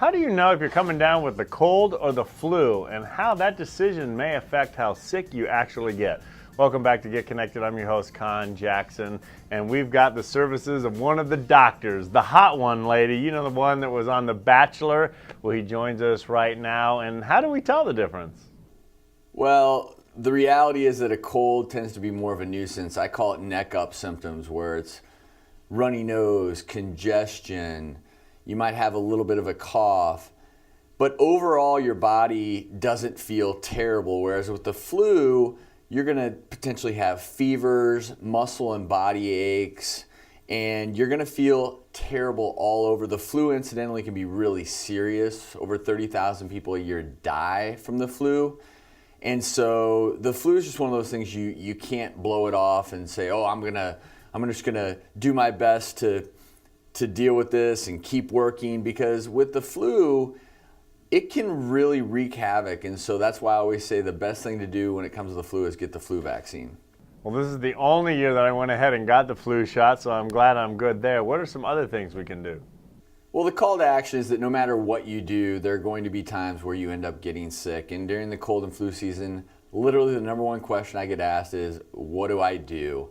How do you know if you're coming down with the cold or the flu, and how that decision may affect how sick you actually get? Welcome back to Get Connected. I'm your host, Conn Jackson, and we've got the services of one of the doctors, the hot one, lady. You know, the one that was on The Bachelor. Well, he joins us right now, and how do we tell the difference? Well, the reality is that a cold tends to be more of a nuisance. I call it neck up symptoms, where it's runny nose, congestion. You might have a little bit of a cough, but overall your body doesn't feel terrible. Whereas with the flu, you're going to potentially have fevers, muscle and body aches, and you're going to feel terrible all over. The flu, incidentally, can be really serious. Over 30,000 people a year die from the flu. And so the flu is just one of those things you can't blow it off and say, oh, I'm just gonna do my best to deal with this and keep working, because with the flu, it can really wreak havoc. And so that's why I always say the best thing to do when it comes to the flu is get the flu vaccine. Well, this is the only year that I went ahead and got the flu shot, so I'm glad I'm good there. What are some other things we can do? Well, the call to action is that no matter what you do, there are going to be times where you end up getting sick. And during the cold and flu season, literally the number one question I get asked is, what do I do?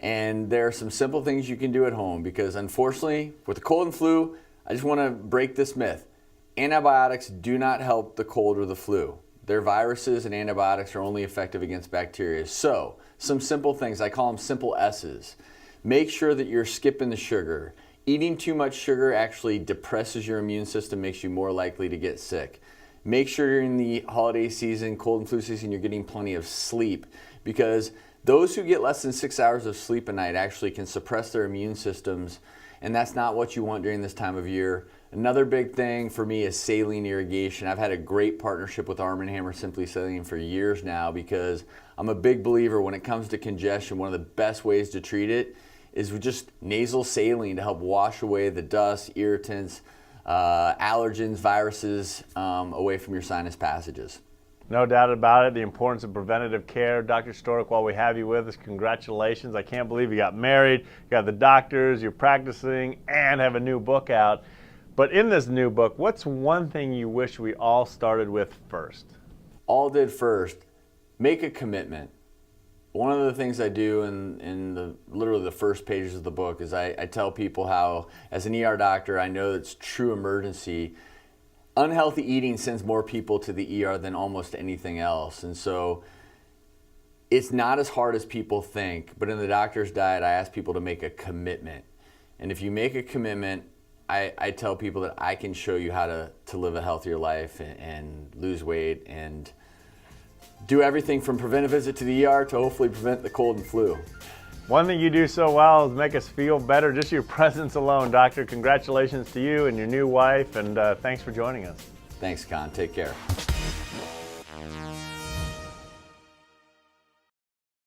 And there are some simple things you can do at home, because unfortunately, with the cold and flu, I just want to break this myth. Antibiotics do not help the cold or the flu. Their viruses and antibiotics are only effective against bacteria. So, some simple things, I call them simple S's. Make sure that you're skipping the sugar. Eating too much sugar actually depresses your immune system, makes you more likely to get sick. Make sure during the holiday season, cold and flu season, you're getting plenty of sleep, because those who get less than 6 hours of sleep a night actually can suppress their immune systems, and that's not what you want during this time of year. Another big thing for me is saline irrigation. I've had a great partnership with Arm & Hammer Simply Saline for years now, because I'm a big believer when it comes to congestion, one of the best ways to treat it is with just nasal saline to help wash away the dust, irritants, allergens, viruses away from your sinus passages. No doubt about it, the importance of preventative care. Dr. Stork, while we have you with us, congratulations. I can't believe you got married, you got the doctors, you're practicing, and have a new book out. But in this new book, what's one thing you wish we all started with first? All did first. Make a commitment. One of the things I do in literally the first pages of the book is I tell people how, as an ER doctor, I know it's true emergency. Unhealthy eating sends more people to the ER than almost anything else. And so it's not as hard as people think, but in the doctor's diet, I ask people to make a commitment. And if you make a commitment, I tell people that I can show you how to live a healthier life and lose weight and do everything from prevent a visit to the ER to hopefully prevent the cold and flu. One thing you do so well is make us feel better. Just your presence alone, Doctor. Congratulations to you and your new wife, and thanks for joining us. Thanks, Conn. Take care.